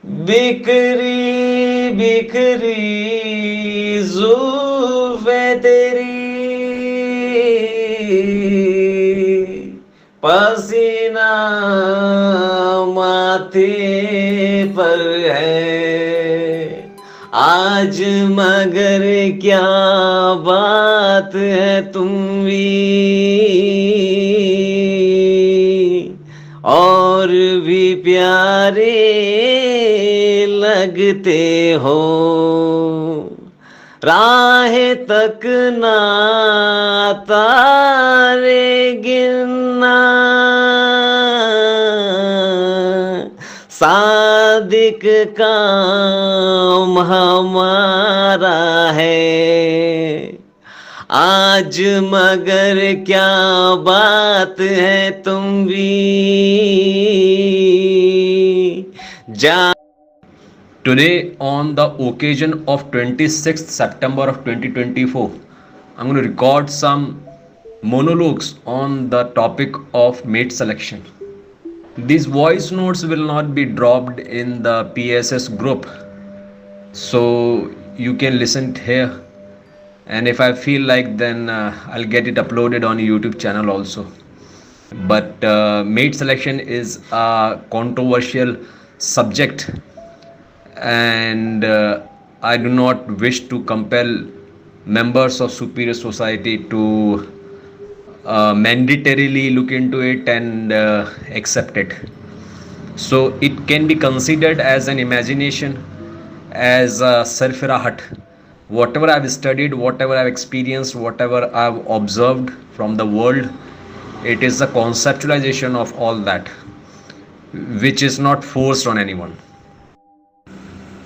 बिखरी बिखरी जुल्फे तेरी, पसीना माथे पर है आज, मगर क्या बात है तुम भी और भी प्यारे लगते हो। राह तक ना तारे गिनना, सादिक काम हमारा है आज, मगर क्या बात है तुम भी जा। Today, on the occasion of 26th September of 2024, I'm going to record some monologues on the topic of mate selection. These voice notes will not be dropped in the PSS group, so you can listen here. And if I feel like, then I'll get it uploaded on YouTube channel also. But mate selection is a controversial subject, and I do not wish to compel members of superior society to mandatorily look into it and accept it. So it can be considered as an imagination, as a sarfirahat. Whatever I've studied, whatever I've experienced, whatever I've observed from the world, it is a conceptualization of all that, which is not forced on anyone.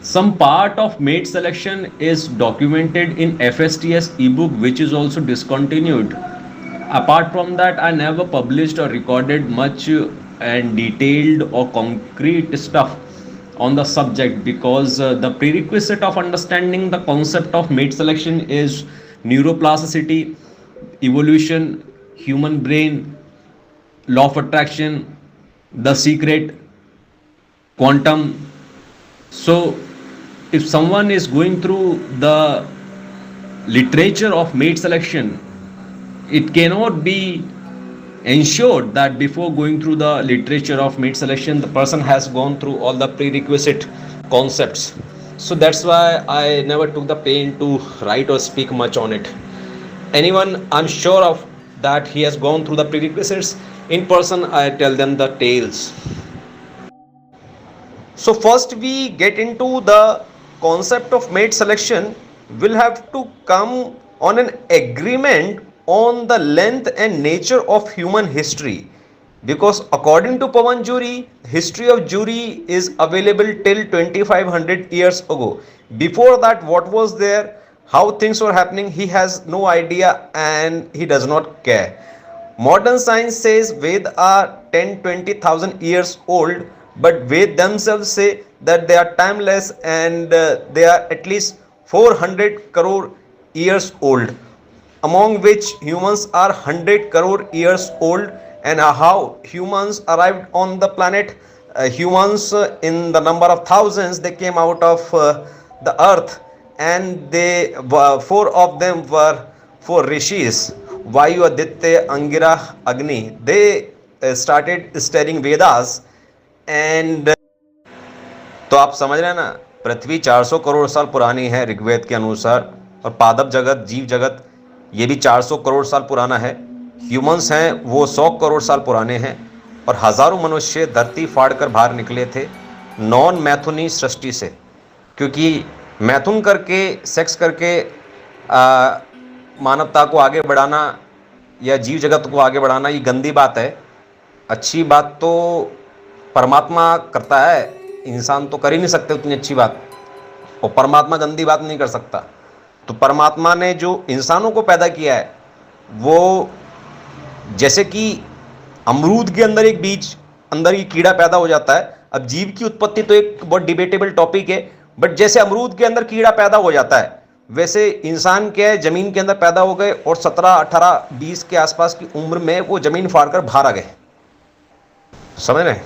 Some part of mate selection is documented in FSTS ebook, which is also discontinued. Apart from that, I never published or recorded much and detailed or concrete stuff on the subject, because the prerequisite of understanding the concept of mate selection is neuroplasticity, evolution, human brain, law of attraction, the secret, quantum. So if someone is going through the literature of mate selection, it cannot be ensured that before going through the literature of mate selection, the person has gone through all the prerequisite concepts. So that's why I never took the pain to write or speak much on it. Anyone I'm sure of that he has gone through the prerequisites, in person I tell them the tales. So first we get into the concept of mate selection. Will have to come on an agreement on the length and nature of human history, because according to Pawan Juri, history of Juri is available till 2500 years ago. Before that, what was there, how things were happening, he has no idea and he does not care. Modern science says Ved are 10-20,000 years old, but Ved themselves say that they are timeless and they are at least 400 crore years old, among which humans are 100 crore years old. And how humans arrived on the planet? Humans, in the number of thousands, they came out of the earth, and they four of them were four rishis: Vayu, Aditya, Angira, Agni. They started studying Vedas, and तो आप समझ रहे हैं ना, पृथ्वी 400 करोड़ साल पुरानी है ऋग्वेद के अनुसार, और पादप जगत, जीव जगत, ये भी 400 करोड़ साल पुराना है। ह्यूमंस हैं वो 100 करोड़ साल पुराने हैं, और हज़ारों मनुष्य धरती फाड़ कर बाहर निकले थे नॉन मैथुनी सृष्टि से। क्योंकि मैथुन करके, सेक्स करके मानवता को आगे बढ़ाना या जीव जगत को आगे बढ़ाना, ये गंदी बात है। अच्छी बात तो परमात्मा करता है, इंसान तो कर ही नहीं सकते उतनी अच्छी बात, और परमात्मा गंदी बात नहीं कर सकता। तो परमात्मा ने जो इंसानों को पैदा किया है, वो जैसे कि अमरूद के अंदर एक बीज, अंदर ही कीड़ा पैदा हो जाता है। अब जीव की उत्पत्ति तो एक बहुत डिबेटेबल टॉपिक है, बट जैसे अमरूद के अंदर कीड़ा पैदा हो जाता है, वैसे इंसान क्या है, जमीन के अंदर पैदा हो गए और 17, 18, 20 के आसपास की उम्र में वो जमीन फाड़ कर बाहर आ गए। समझ रहे हैं?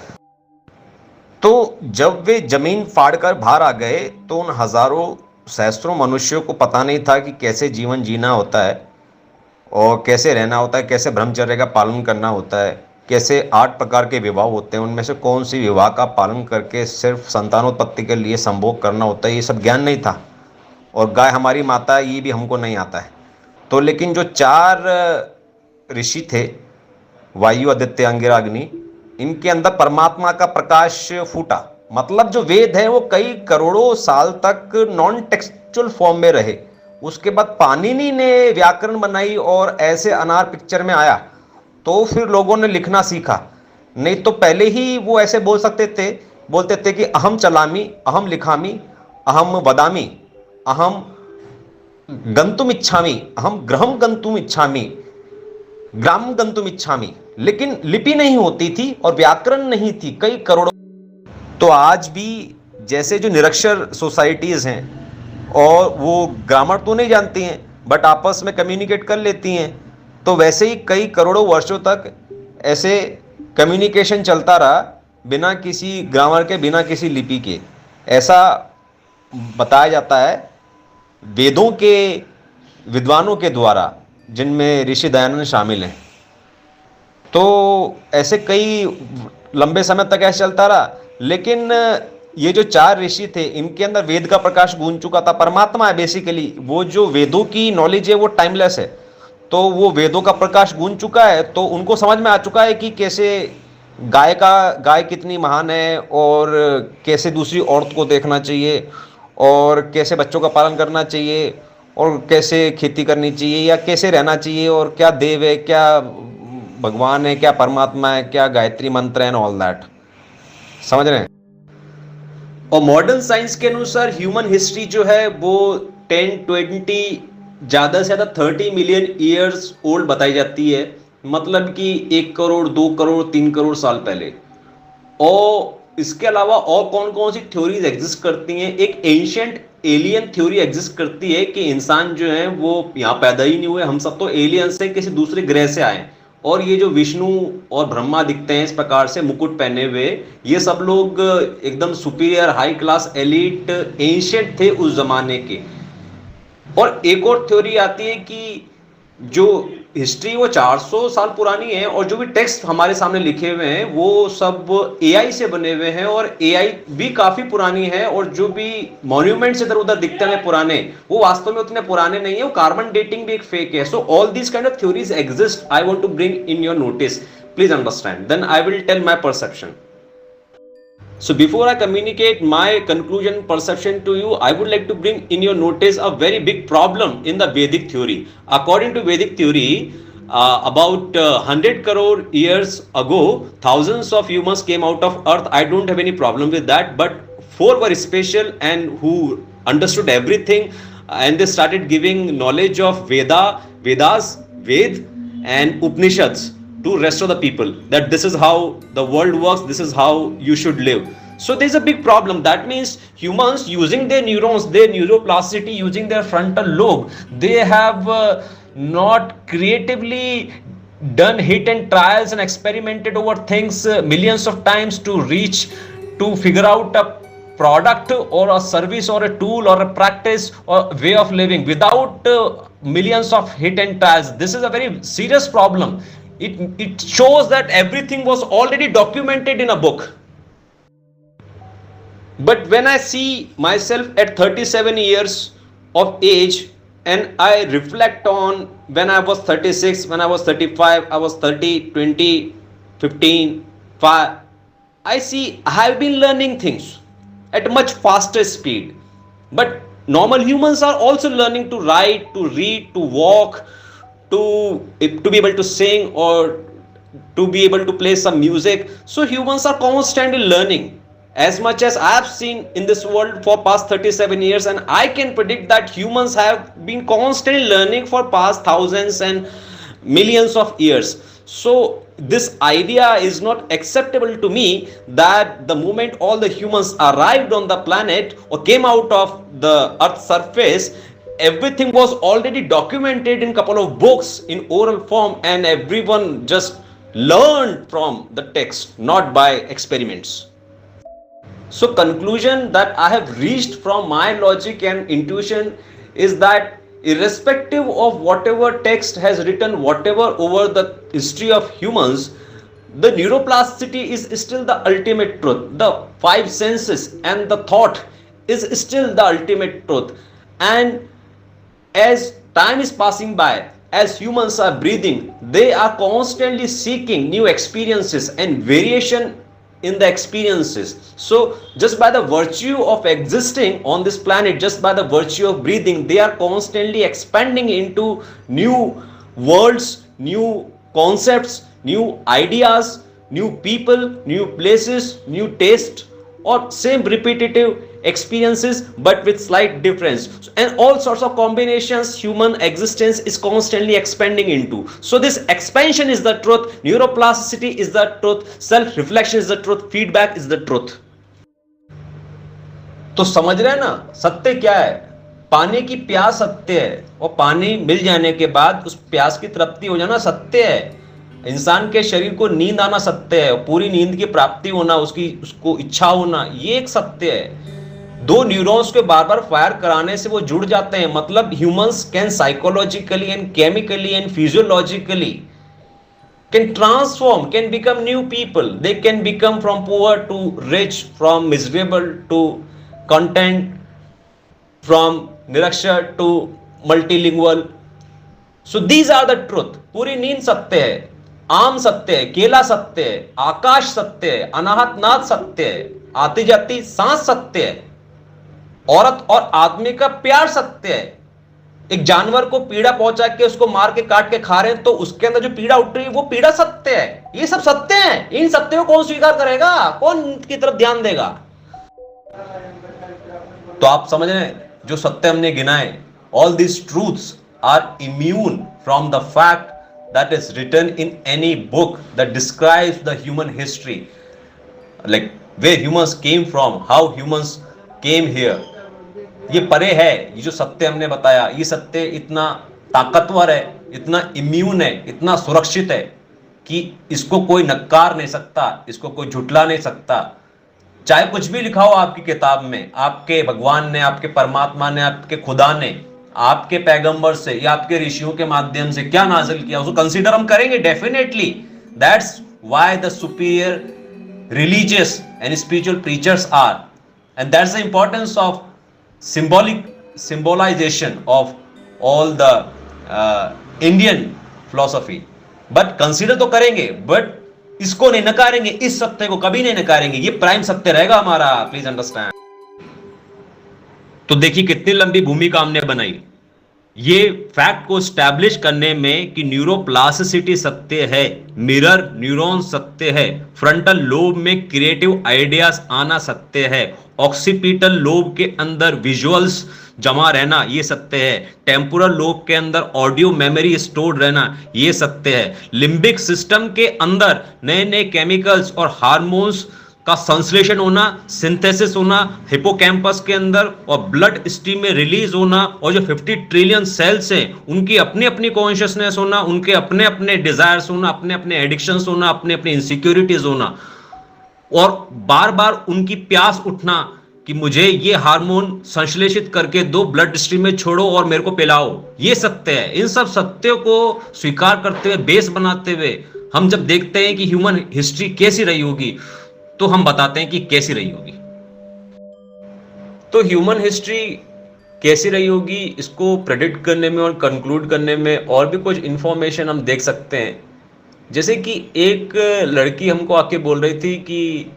तो जब वे जमीन फाड़कर बाहर आ गए तो उन हजारों सहस्त्रों मनुष्यों को पता नहीं था कि कैसे जीवन जीना होता है और कैसे रहना होता है, कैसे ब्रह्मचर्य का पालन करना होता है, कैसे 8 प्रकार के विवाह होते हैं, उनमें से कौन सी विवाह का पालन करके सिर्फ संतानोत्पत्ति के लिए संभोग करना होता है, ये सब ज्ञान नहीं था। और गाय हमारी माता है, ये भी हमको नहीं आता है। तो लेकिन जो 4 ऋषि थे, वायु, आदित्य, अंगिरा, अग्नि, इनके अंदर परमात्मा का प्रकाश फूटा। मतलब जो वेद है वो कई करोड़ों साल तक नॉन टेक्सचुअल फॉर्म में रहे। उसके बाद पाणिनि ने व्याकरण बनाई और ऐसे अनार पिक्चर में आया तो फिर लोगों ने लिखना सीखा। नहीं तो पहले ही वो ऐसे बोलते थे कि अहम चलामी, अहम लिखामी, अहम वदामी, अहम गंतुम इच्छामी, अहम ग्रहम गंतुम इच्छामी, ग्राम गंतुम इच्छामी। लेकिन लिपि नहीं होती थी और व्याकरण नहीं थी कई करोड़ों। तो आज भी जैसे जो निरक्षर सोसाइटीज हैं और वो ग्रामर तो नहीं जानती हैं बट आपस में कम्युनिकेट कर लेती हैं, तो वैसे ही कई करोड़ों वर्षों तक ऐसे कम्युनिकेशन चलता रहा बिना किसी ग्रामर के, बिना किसी लिपि के। ऐसा बताया जाता है वेदों के विद्वानों के द्वारा, जिनमें ऋषि दयानंद शामिल हैं। तो ऐसे कई लंबे समय तक ऐसे चलता रहा। लेकिन ये जो 4 ऋषि थे, इनके अंदर वेद का प्रकाश गूंज चुका था। परमात्मा है बेसिकली, वो जो वेदों की नॉलेज है वो टाइमलेस है। तो वो वेदों का प्रकाश गूंज चुका है, तो उनको समझ में आ चुका है कि कैसे गाय कितनी महान है और कैसे दूसरी औरत को देखना चाहिए और कैसे बच्चों का पालन करना चाहिए और कैसे खेती करनी चाहिए या कैसे रहना चाहिए और क्या देव है, क्या भगवान है, क्या परमात्मा है, क्या गायत्री मंत्र है एंड ऑल दैट। समझ रहे हैं? और मॉडर्न साइंस के अनुसार ह्यूमन हिस्ट्री जो है वो 10-20 ज्यादा से ज्यादा 30 मिलियन ईयर्स ओल्ड बताई जाती है। मतलब कि 1 करोड़, 2 करोड़, 3 करोड़ साल पहले। और इसके अलावा और कौन कौन सी थ्योरीज एग्जिस्ट करती हैं? एक एंशिएंट एलियन थ्योरी एग्जिस्ट करती है कि इंसान जो है वो यहाँ पैदा ही नहीं हुए, हम सब तो एलियन से किसी दूसरे ग्रह से आए। और ये जो विष्णु और ब्रह्मा दिखते हैं इस प्रकार से मुकुट पहने हुए, ये सब लोग एकदम superior high class elite ancient थे उस जमाने के। और एक और थ्योरी आती है कि जो हिस्ट्री वो 400 साल पुरानी है और जो भी टेक्स्ट हमारे सामने लिखे हुए हैं वो सब एआई से बने हुए हैं और एआई भी काफी पुरानी है। और जो भी मॉन्यूमेंट्स इधर उधर दिखते हैं पुराने, वो वास्तव में उतने पुराने नहीं है, वो कार्बन डेटिंग भी एक फेक है। So all these kind of theories exist. I want to bring in your notice, please understand, then I will tell my perception. So before I communicate my conclusion perception to you, I would like to bring in your notice a very big problem in the Vedic theory. According to Vedic theory, about 100 crore years ago, thousands of humans came out of earth. I don't have any problem with that, but 4 were special and who understood everything, and they started giving knowledge of Vedas, Ved and Upanishads to rest of the people, that this is how the world works, this is how you should live. So there's a big problem. That means humans using their neurons, their neuroplasticity, using their frontal lobe, they have not creatively done hit and trials and experimented over things millions of times to reach to figure out a product or a service or a tool or a practice or way of living without millions of hit and trials. This is a very serious problem. It shows that everything was already documented in a book. But when I see myself at 37 years of age and I reflect on when I was 36, when I was 35, I was 30, 20, 15, 5, I see I have been learning things at a much faster speed. But normal humans are also learning to write, to read, to walk, to be able to sing or to be able to play some music. So humans are constantly learning. As much as I have seen in this world for past 37 years, and I can predict that humans have been constantly learning for past thousands and millions of years. So this idea is not acceptable to me, that the moment all the humans arrived on the planet or came out of the earth's surface, everything was already documented in couple of books in oral form and everyone just learned from the text, not by experiments. So conclusion that I have reached from my logic and intuition is that irrespective of whatever text has written whatever over the history of humans, the neuroplasticity is still the ultimate truth. The five senses and the thought is still the ultimate truth. And as time is passing by, as humans are breathing, they are constantly seeking new experiences and variation in the experiences. So just by the virtue of existing on this planet, just by the virtue of breathing, they are constantly expanding into new worlds, new concepts, new ideas, new people, new places, new taste, or same repetitive experiences but with slight difference, and all sorts of combinations human existence is constantly expanding into. So this expansion is the truth, neuroplasticity is the truth, self reflection is the truth, feedback is the truth. तो समझ रहे हैं ना सत्य क्या है? पानी की प्यास सत्य है, और पानी मिल जाने के बाद उस प्यास की तृप्ति हो जाना सत्य है। इंसान के शरीर को नींद आना सत्य है, पूरी नींद की प्राप्ति होना, उसको इच्छा होना, ये एक सत्य है। दो न्यूरॉन्स को बार बार फायर कराने से वो जुड़ जाते हैं। मतलब humans can psychologically and chemically and physiologically can transform, can become new people. They can become from poor to rich, from miserable to content, from nirakshar to multilingual. So these are the truth. पूरी नींद सत्य है, आम सत्य है, केला सत्य है, आकाश सत्य है, अनाहत नाद सत्य है, आती जाती सांस सत्य है, औरत और आदमी का प्यार सत्य है। एक जानवर को पीड़ा पहुंचा के उसको मार के काट के खा रहे हैं तो उसके अंदर जो पीड़ा उठ रही है वो पीड़ा सत्य है। ये सब सत्य है। इन सत्यों को कौन स्वीकार करेगा, कौन की तरफ ध्यान देगा? तो आप समझ रहे हैं जो सत्य हमने गिनाए, all this truths are immune from the fact that is written in any book that describes the human history, like where humans came from, how humans came here. ये परे है, ये जो सत्य हमने बताया, ये सत्य इतना ताकतवर है, इतना इम्यून है, इतना सुरक्षित है कि इसको कोई नकार नहीं सकता, इसको कोई झुटला नहीं सकता। चाहे कुछ भी लिखा हो आपकी किताब में, आपके भगवान ने, आपके परमात्मा ने, आपके खुदा ने, आपके पैगंबर से या आपके ऋषियों के माध्यम से क्या नाजिल किया, उसको कंसीडर हम करेंगे definitely. That's why the superior religious and spiritual preachers are, and that's the importance of symbolization of all the Indian philosophy. But consider तो करेंगे, बट इसको नहीं नकारेंगे, इस सत्य को कभी नहीं नकारेंगे। ये प्राइम सत्य रहेगा हमारा, प्लीज अंडरस्टैंड। तो देखिए कितनी लंबी भूमिका हमने बनाई ये फैक्ट को स्टैब्लिश करने में कि न्यूरोप्लास्टिसिटी सत्य है, मिरर न्यूरॉन सत्य है, फ्रंटल लोब में क्रिएटिव आइडियाज आना सत्य है, ऑक्सीपिटल लोब के अंदर विजुअल्स जमा रहना ये सत्य है, टेम्पोरल लोब के अंदर ऑडियो मेमोरी स्टोर रहना ये सत्य है, लिम्बिक सिस्टम के अंदर नए नए केमिकल्स और हार्मोन्स का संश्लेषण होना, सिंथेसिस होना हिपोकैम्पस के अंदर और ब्लड स्ट्रीम में रिलीज होना, और जो 50 ट्रिलियन सेल्स हैं उनकी अपनी अपनी कॉन्शियसनेस होना, उनके अपने अपने डिजायर्स होना, अपने अपने एडिक्शंस होना, अपने अपने इनसिक्योरिटीज होना, और बार बार उनकी प्यास उठना कि मुझे ये हार्मोन संश्लेषित करके दो, ब्लड स्ट्रीम में छोड़ो और मेरे को पिलाओ। ये सत्य है। इन सब सत्यों को स्वीकार करते हुए, बेस बनाते हुए, हम जब देखते हैं कि ह्यूमन हिस्ट्री कैसी रही होगी तो हम बताते हैं कि कैसी रही होगी। तो ह्यूमन हिस्ट्री कैसी रही होगी इसको प्रेडिक्ट करने में और कंक्लूड करने में और भी कुछ इंफॉर्मेशन हम देख सकते हैं। जैसे कि एक लड़की हमको आके बोल रही थी कि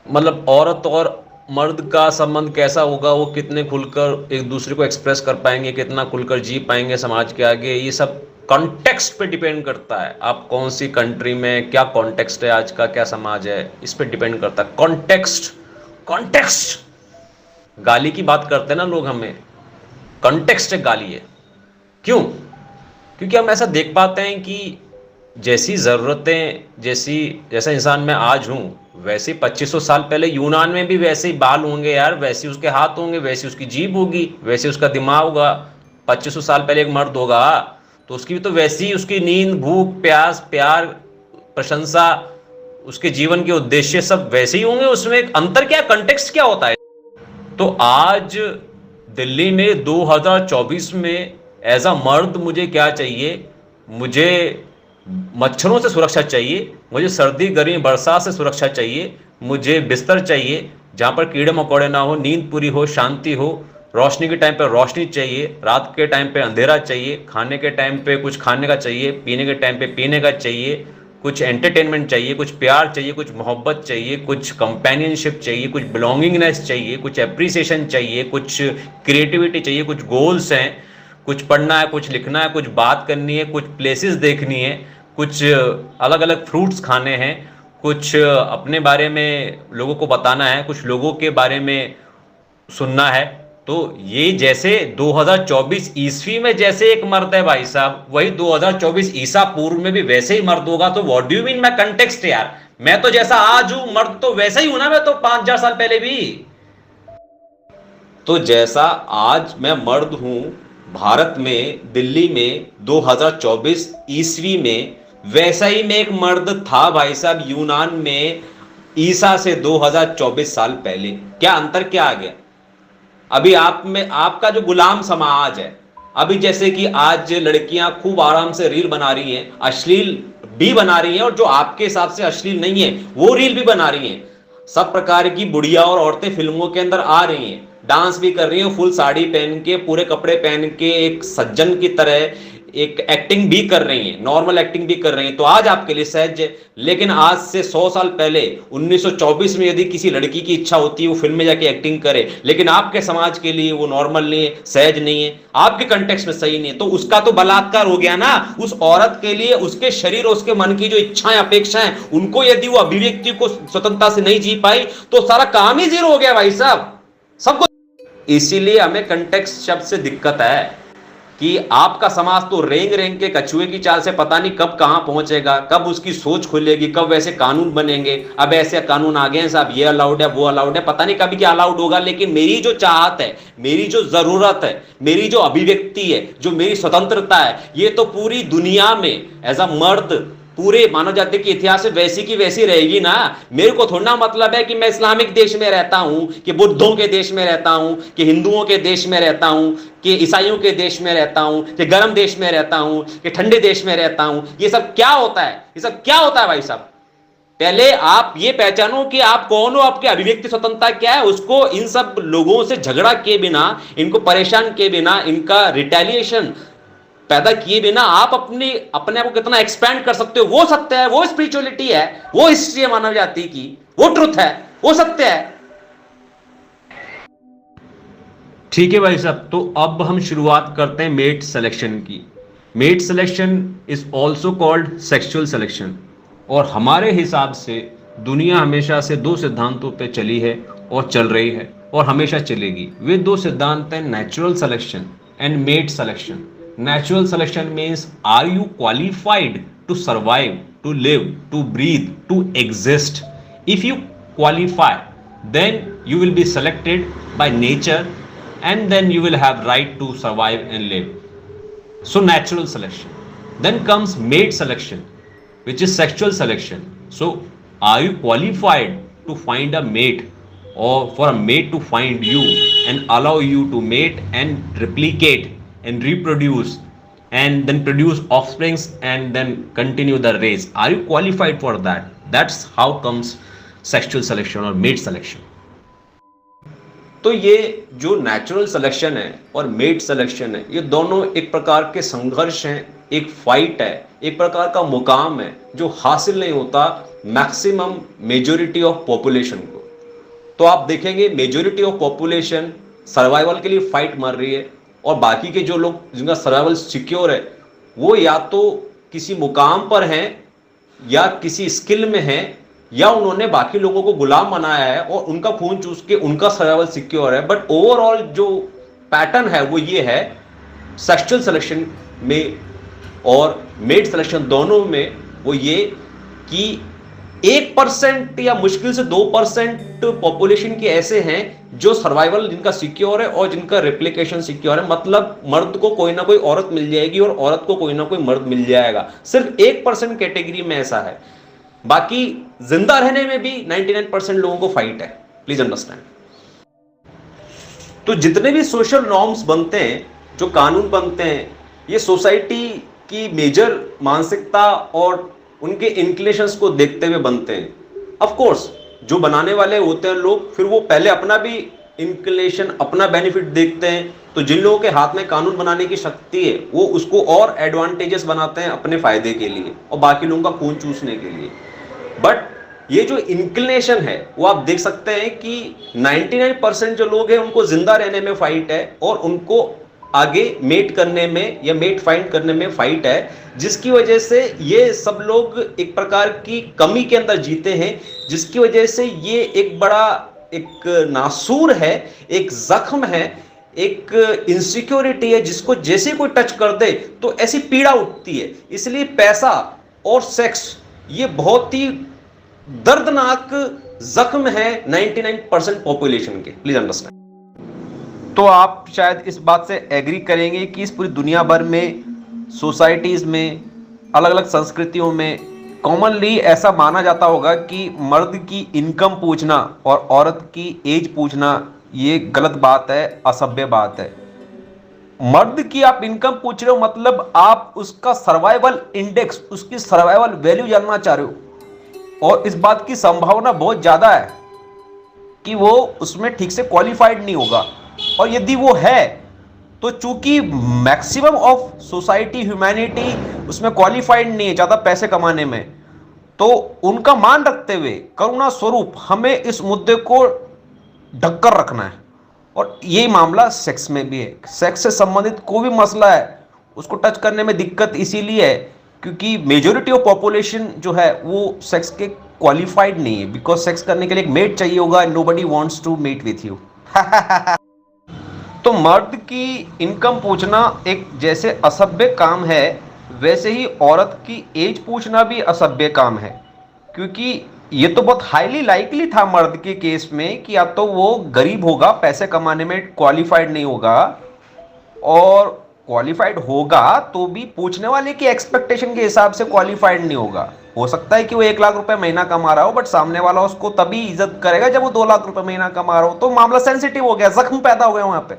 मतलब औरत और मर्द का संबंध कैसा होगा, वो कितने खुलकर एक दूसरे को एक्सप्रेस कर पाएंगे, कितना खुलकर जी पाएंगे समाज के आगे। ये सब कॉन्टेक्स्ट पे डिपेंड करता है, आप कौन सी कंट्री में, क्या कॉन्टेक्स्ट है आज का, क्या समाज है, इस पे डिपेंड करता है। कॉन्टेक्स्ट गाली की बात करते हैं ना लोग, हमें कॉन्टेक्स्ट गाली है। क्यों? क्योंकि हम ऐसा देख पाते हैं कि जैसी ज़रूरतें, जैसा इंसान मैं आज हूँ, वैसे 2500 साल पहले यूनान में भी वैसे ही बाल होंगे यार, वैसे उसके हाथ होंगे, वैसी उसकी जीभ होगी, वैसे उसका दिमाग होगा। 2500 साल पहले एक मर्द होगा तो उसकी भी तो वैसी ही उसकी नींद, भूख, प्यास, प्यार, प्रशंसा, उसके जीवन के उद्देश्य सब वैसे ही होंगे, उसमें एक अंतर क्या, कंटेक्स्ट क्या होता है? तो आज दिल्ली में 2024 में एज अ मर्द मुझे क्या चाहिए? मुझे मच्छरों से सुरक्षा चाहिए, मुझे सर्दी गर्मी बरसात से सुरक्षा चाहिए, मुझे बिस्तर चाहिए जहाँ पर कीड़े मकोड़े ना हो, नींद पूरी हो, शांति हो, रोशनी के टाइम पे रोशनी चाहिए, रात के टाइम पे अंधेरा चाहिए, खाने के टाइम पे कुछ खाने का चाहिए, पीने के टाइम पे पीने का चाहिए, कुछ एंटरटेनमेंट चाहिए, कुछ प्यार चाहिए, कुछ मोहब्बत चाहिए, कुछ कंपेनियनशिप चाहिए, कुछ बिलोंगिंगनेस चाहिए, कुछ एप्रिसिएशन चाहिए, कुछ क्रिएटिविटी चाहिए, कुछ गोल्स हैं, कुछ पढ़ना है, कुछ लिखना है, कुछ बात करनी है, कुछ प्लेसेस देखनी है, कुछ अलग अलग फ्रूट्स खाने हैं, कुछ अपने बारे में लोगों को बताना है, कुछ लोगों के बारे में सुनना है। तो ये जैसे 2024 ईस्वी में जैसे एक मर्द है भाई साहब, वही 2024 ईसा पूर्व में भी वैसे ही मर्द होगा। तो what do you mean my context यार? मैं तो जैसा आज हूं मर्द तो वैसा ही हूं ना, मैं तो 5,000 साल पहले भी। तो जैसा आज मैं मर्द हूं भारत में, दिल्ली में 2024 ईस्वी में, वैसा ही मैं एक मर्द था भाई साहब यूनान में ईसा से 2024 साल पहले। क्या अंतर क्या आ गया? अभी आप में आपका जो गुलाम समाज है, अभी जैसे कि आज लड़कियां खूब आराम से रील बना रही हैं, अश्लील भी बना रही हैं, और जो आपके हिसाब से अश्लील नहीं है वो रील भी बना रही हैं। सब प्रकार की बुढ़िया और औरतें फिल्मों के अंदर आ रही हैं, डांस भी कर रही हैं, फुल साड़ी पहन के, पूरे कपड़े पहन के, एक सज्जन की तरह एक एक्टिंग भी कर रही हैं, नॉर्मल एक्टिंग भी कर रही हैं। तो आज आपके लिए सहज है। लेकिन आज से 100 साल पहले 1924 में यदि किसी लड़की की इच्छा होती है वो फिल्म में जाके एक्टिंग करे, लेकिन आपके समाज के लिए वो नॉर्मल नहीं है, सहज नहीं है, आपके कंटेक्स्ट में सही नहीं है, तो उसका तो बलात्कार हो गया ना। उस औरत के लिए उसके शरीर और उसके मन की जो इच्छाएं अपेक्षाएं, उनको यदि वो अभिव्यक्ति को स्वतंत्रता से नहीं जी पाई तो सारा काम ही जीरो हो गया भाई साहब, सबको। इसीलिए हमें कंटेक्स्ट शब्द से दिक्कत है कि आपका समाज तो रेंग रेंग के कछुए की चाल से पता नहीं कब कहां पहुंचेगा, कब उसकी सोच खुलेगी, कब वैसे कानून बनेंगे। अब ऐसे कानून आ गए हैं साहब, ये अलाउड है, वो अलाउड है, पता नहीं कभी क्या अलाउड होगा। लेकिन मेरी जो चाहत है, मेरी जो जरूरत है, मेरी जो अभिव्यक्ति है, जो मेरी स्वतंत्रता है, ये तो पूरी दुनिया में एज अ मर्द पूरे मानव जाति के इतिहास में वैसी की वैसी रहेगी ना। मेरे को थोड़ा मतलब है कि मैं इस्लामिक देश में रहता हूं, कि बुद्धों के देश में रहता हूं, कि हिंदुओं के देश में रहता हूं, कि ईसाइयों के देश में रहता हूं, कि गर्म देश में रहता हूं, कि ठंडे देश में रहता हूं। ये सब क्या होता है? ये सब क्या होता है भाई साहब? पहले आप ये पहचानो कि आप कौन हो, आपकी अभिव्यक्ति स्वतंत्रता क्या है। उसको इन सब लोगों से झगड़ा किए बिना, इनको परेशान किए बिना, इनका रिटेलिएशन पैदा किए बिना आप अपने आप को कितना एक्सपैंड कर सकते हो, वो सत्य है, वो स्पिरिचुअलिटी है, वो हिस्ट्री है मानव जाति की, वो ट्रुथ है, वो सत्य है। ठीक है भाई साहब, तो अब हम शुरुआत करते हैं मेट सिलेक्शन की। Mate selection is also called sexual selection, और हमारे हिसाब से दुनिया हमेशा से दो सिद्धांतों पे चली है और चल रही है और हमेशा चलेगी। वे दो सिद्धांत हैं natural selection and mate selection. Natural selection means, are you qualified to survive, to live, to breathe, to exist? If you qualify, then you will be selected by nature, and then you will have right to survive and live. So natural selection. Then comes mate selection, which is sexual selection. So are you qualified to find a mate, or for a mate to find you and allow you to mate and replicate and reproduce and then produce offsprings and then continue the race? Are you qualified for that? That's how comes sexual selection or mate selection. तो ये जो natural selection है और met selection है, ये दोनों एक प्रकार के संघर्ष हैं, एक फाइट है, एक प्रकार का मुकाम है जो हासिल नहीं होता मैक्सिमम मेजोरिटी ऑफ पॉपुलेशन को। तो आप देखेंगे मेजोरिटी ऑफ पॉपुलेशन सर्वाइवल के लिए फाइट मार रही है, और बाकी के जो लोग जिनका सर्वाइवल सिक्योर है वो या तो किसी मुकाम पर हैं, या किसी स्किल में हैं, या उन्होंने बाकी लोगों को गुलाम बनाया है और उनका खून चूस के उनका सर्वाइवल सिक्योर है। बट ओवरऑल जो पैटर्न है वो ये है, सेक्सुअल सिलेक्शन में और मेट सिलेक्शन दोनों में, वो ये कि 1% या मुश्किल से 2% पॉपुलेशन के ऐसे हैं जो सर्वाइवल जिनका सिक्योर है और जिनका रेप्लिकेशन सिक्योर है। मतलब मर्द को कोई ना कोई औरत मिल जाएगी और औरत को कोई ना कोई मर्द मिल जाएगा। सिर्फ 1% कैटेगरी में ऐसा है। बाकी जिंदा रहने में भी 99% लोगों को फाइट है। Please understand. तो जितने भी सोशल नॉर्म्स बनते हैं, जो कानून बनते हैं, ये सोसाइटी की मेजर मानसिकता और उनके इंक्लिनेशंस को देखते हुए बनते हैं। ऑफ कोर्स जो बनाने वाले होते हैं लोग, फिर वो पहले अपना भी इंक्लिनेशन, अपना बेनिफिट देखते हैं। तो जिन लोगों के हाथ में कानून बनाने की शक्ति है, वो उसको और एडवांटेजेस बनाते हैं अपने फायदे के लिए और बाकी लोगों का खून चूसने के लिए। बट ये जो इंक्लिनेशन है, वो आप देख सकते हैं कि 99% जो लोग हैं उनको जिंदा रहने में फाइट है और उनको आगे मेट करने में या मेट फाइंड करने में फाइट है, जिसकी वजह से ये सब लोग एक प्रकार की कमी के अंदर जीते हैं, जिसकी वजह से ये एक बड़ा एक नासूर है, एक जख्म है, एक इनसिक्योरिटी है, जिसको जैसे कोई टच कर दे तो ऐसी पीड़ा उठती है। इसलिए पैसा और सेक्स ये बहुत ही दर्दनाक जख्म है 99% पॉपुलेशन के। Please understand. तो आप शायद इस बात से एग्री करेंगे कि इस पूरी दुनिया भर में सोसाइटीज में, अलग अलग संस्कृतियों में कॉमनली ऐसा माना जाता होगा कि मर्द की इनकम पूछना और औरत की एज पूछना ये गलत बात है, असभ्य बात है। मर्द की आप इनकम पूछ रहे हो मतलब आप उसका सर्वाइवल इंडेक्स, उसकी सर्वाइवल वैल्यू जानना चाह रहे हो, और इस बात की संभावना बहुत ज्यादा है कि वो उसमें ठीक से क्वालिफाइड नहीं होगा। और यदि वो है तो चूंकि मैक्सिमम ऑफ सोसाइटी, ह्यूमैनिटी उसमें क्वालिफाइड नहीं है ज्यादा पैसे कमाने में, तो उनका मान रखते हुए करुणा स्वरूप हमें इस मुद्दे को ढककर रखना है। और यही मामला सेक्स में भी है। सेक्स से संबंधित कोई भी मसला है उसको टच करने में दिक्कत इसीलिए है क्योंकि मेजोरिटी ऑफ पॉपुलेशन जो है वो सेक्स के क्वालिफाइड नहीं है, बिकॉज सेक्स करने के लिए एक मेट चाहिए होगा, nobody wants to meet with you. तो मर्द की इनकम पूछना एक जैसे असभ्य काम है, वैसे ही औरत की एज पूछना भी असभ्य काम है, क्योंकि ये तो बहुत हाईली लाइकली था मर्द के केस में कि या तो वो गरीब होगा, पैसे कमाने में क्वालिफाइड नहीं होगा, और क्वालिफाइड होगा तो भी पूछने वाले की एक्सपेक्टेशन के हिसाब से क्वालिफाइड नहीं होगा। हो सकता है कि वो 1 लाख रुपए महीना कमा रहा हो, बट सामने वाला उसको तभी इज्जत करेगा जब वो 2 लाख रुपए महीना कमा रहा हो। तो मामला सेंसिटिव हो गया, जख्म पैदा हो गया वहां पे।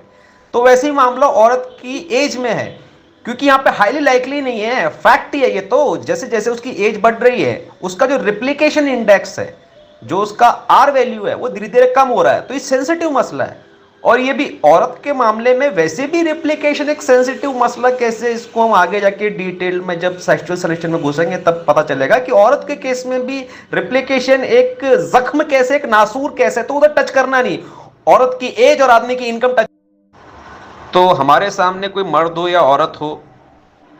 तो वैसे ही मामला औरत की एज में है, क्योंकि यहाँ पे हाईली लाइकली नहीं है, फैक्ट ही है ये। तो जैसे जैसे उसकी एज बढ़ रही है, उसका जो रिप्लिकेशन इंडेक्स है, जो उसका आर वैल्यू है, वो धीरे धीरे कम हो रहा है। तो ये सेंसिटिव मसला है। और ये भी औरत के मामले में वैसे भी रिप्लिकेशन एक सेंसिटिव मसला, कैसे इसको हम आगे जाके डिटेल में जब सेक्सुअल सिलेक्शन में घुसेंगे तब पता चलेगा कि औरत के केस में भी रिप्लिकेशन एक जख्म कैसे, एक नासूर कैसे। तो उधर टच करना नहीं, औरत की एज और आदमी की इनकम टच। तो हमारे सामने कोई मर्द हो या औरत हो,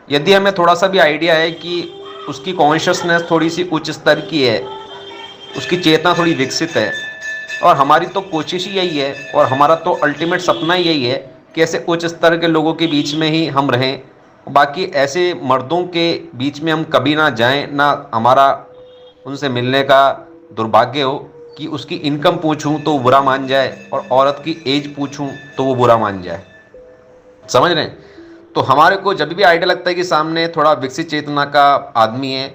यदि हमें थोड़ा सा भी आइडिया है कि उसकी कॉन्शियसनेस थोड़ी सी उच्च स्तर की है, उसकी चेतना थोड़ी विकसित है, और हमारी तो कोशिश ही यही है और हमारा तो अल्टीमेट सपना ही यही है कि ऐसे उच्च स्तर के लोगों के बीच में ही हम रहें, बाकी ऐसे मर्दों के बीच में हम कभी ना जाएं, ना हमारा उनसे मिलने का दुर्भाग्य हो कि उसकी इनकम पूछूं तो वो बुरा मान जाए और औरत की एज पूछूं तो वो बुरा मान जाए। समझ रहे हैं? तो हमारे को जब भी आइडिया लगता है कि सामने थोड़ा विकसित चेतना का आदमी है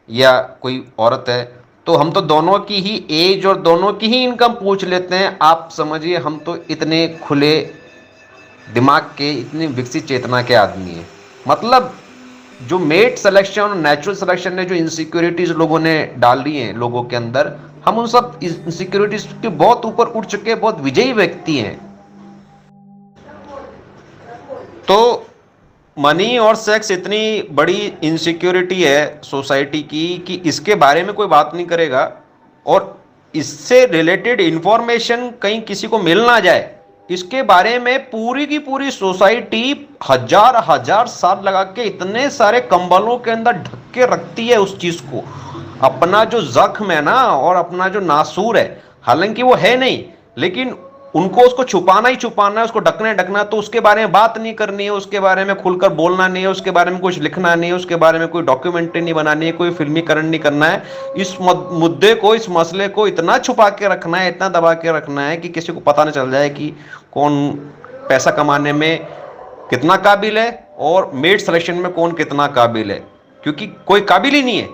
या कोई औरत है, तो हम तो दोनों की ही एज और दोनों की ही इनकम पूछ लेते हैं। आप समझिए, हम तो इतने खुले दिमाग के, इतनी विकसित चेतना के आदमी हैं। मतलब जो मेट सिलेक्शन और नेचुरल सिलेक्शन ने जो इनसिक्योरिटीज लोगों ने डाल दी हैं लोगों के अंदर, हम उन सब इनसिक्योरिटीज के बहुत ऊपर उठ चुके, बहुत विजयी व्यक्ति हैं। तो मनी और सेक्स इतनी बड़ी इनसिक्योरिटी है सोसाइटी की कि इसके बारे में कोई बात नहीं करेगा, और इससे रिलेटेड इंफॉर्मेशन कहीं किसी को मिल ना जाए, इसके बारे में पूरी की पूरी सोसाइटी हजार हजार साल लगा के इतने सारे कंबलों के अंदर ढक के रखती है उस चीज को। अपना जो जख्म है ना, और अपना जो नासूर है, हालांकि वो है नहीं, लेकिन उनको उसको छुपाना ही छुपाना है, उसको ढकना ही ढकना। तो उसके बारे में बात नहीं करनी है, उसके बारे में खुलकर बोलना नहीं है, उसके बारे में कुछ लिखना नहीं है, उसके बारे में कोई डॉक्यूमेंट्री नहीं बनानी है, कोई फिल्मीकरण नहीं करना है। इस मुद्दे को, इस मसले को इतना छुपा के रखना है, इतना दबा के रखना है कि किसी को पता ना चल जाए कि कौन पैसा कमाने में कितना काबिल है और मेट सिलेक्शन में कौन कितना काबिल है, क्योंकि कोई काबिल ही नहीं है।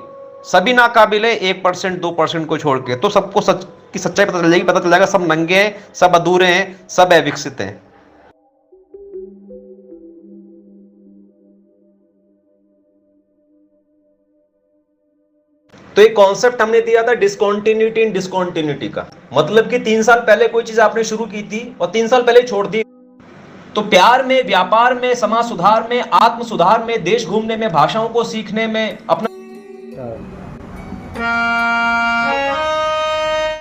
सभी नाकाबिल है 1% 2% को छोड़ के, तो सबको सच की सच्चाई पता चल जाएगी, पता चल जाएगा सब नंगे हैं, सब अधूरे हैं, सब अविकसित हैं। तो एक कॉन्सेप्ट हमने दिया था डिसकंटिन्यूटी इन डिसकंटिन्यूटी का, मतलब कि 3 साल पहले कोई चीज आपने शुरू की थी और 3 साल पहले छोड़ दी। तो प्यार में, व्यापार में, समाज सुधार में, आत्म सुधार में, देश घूमने में, भाषाओं को सीखने में, अपना